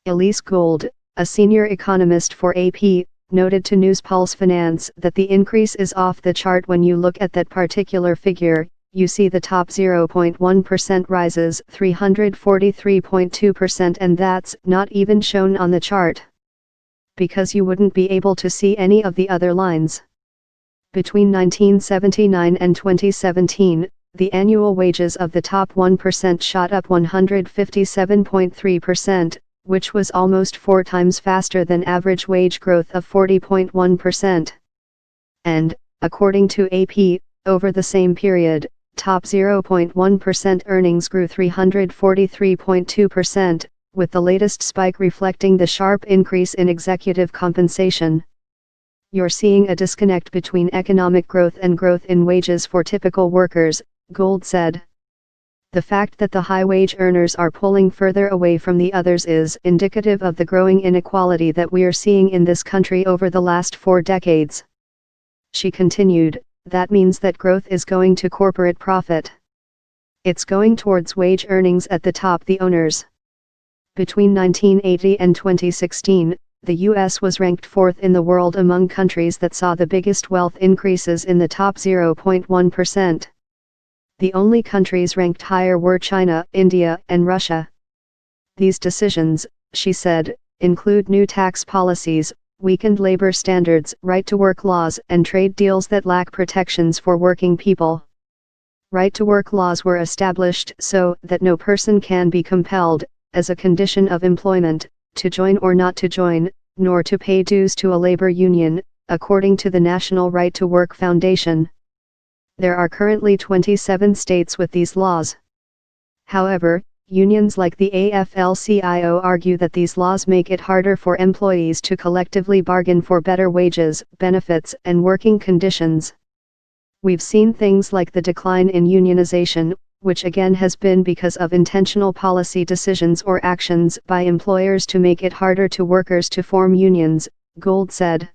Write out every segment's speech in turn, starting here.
Elise Gould, a senior economist for AP, noted to NewsPulse Finance that the increase is off the chart. When you look at that particular figure, you see the top 0.1% rises 343.2%, and that's not even shown on the chart, because you wouldn't be able to see any of the other lines. Between 1979 and 2017, the annual wages of the top 1% shot up 157.3%, which was almost 4 times faster than average wage growth of 40.1%. And, according to AP, over the same period, top 0.1% earnings grew 343.2%, with the latest spike reflecting the sharp increase in executive compensation. You're seeing a disconnect between economic growth and growth in wages for typical workers, Gould said. The fact that the high-wage earners are pulling further away from the others is indicative of the growing inequality that we're seeing in this country over the last 4 decades. She continued, that means that growth is going to corporate profit. It's going towards wage earnings at the top, the owners. Between 1980 and 2016, the U.S. was ranked 4th in the world among countries that saw the biggest wealth increases in the top 0.1%. The only countries ranked higher were China, India, and Russia. These decisions, she said, include new tax policies, weakened labor standards, right-to-work laws, and trade deals that lack protections for working people. Right-to-work laws were established so that no person can be compelled, as a condition of employment, to join or not to join, nor to pay dues to a labor union, according to the National Right to Work Foundation. There are currently 27 states with these laws. However, unions like the AFL-CIO argue that these laws make it harder for employees to collectively bargain for better wages, benefits, and working conditions. We've seen things like the decline in unionization, which again has been because of intentional policy decisions or actions by employers to make it harder to workers to form unions, Gould said.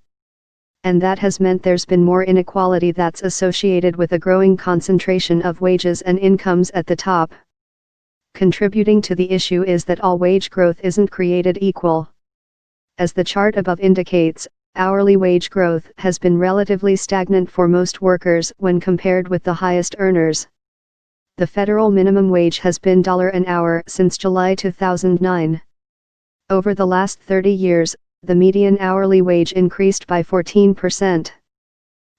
And that has meant there's been more inequality that's associated with a growing concentration of wages and incomes at the top. Contributing to the issue is that all wage growth isn't created equal. As the chart above indicates, hourly wage growth has been relatively stagnant for most workers when compared with the highest earners. The federal minimum wage has been $1 an hour since July 2009. Over the last 30 years, the median hourly wage increased by 14%.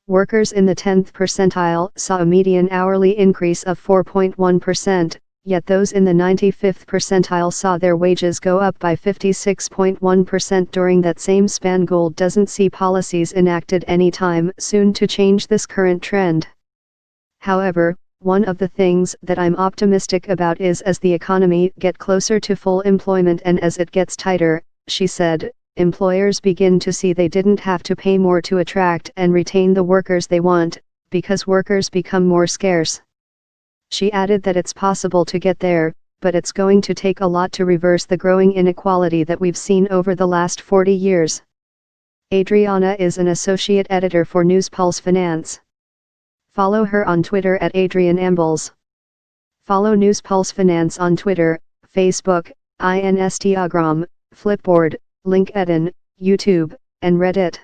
Workers in the 10th percentile saw a median hourly increase of 4.1%, yet those in the 95th percentile saw their wages go up by 56.1% during that same span. Gould doesn't see policies enacted anytime soon to change this current trend. However, one of the things that I'm optimistic about is as the economy gets closer to full employment and as it gets tighter, she said, employers begin to see they didn't have to pay more to attract and retain the workers they want, because workers become more scarce. She added that it's possible to get there, but it's going to take a lot to reverse the growing inequality that we've seen over the last 40 years. Adriana is an associate editor for NewsPulse Finance. Follow her on Twitter at Adrian Ambles. Follow NewsPulse Finance on Twitter, Facebook, Instagram, Flipboard, LinkedIn, YouTube, and Reddit.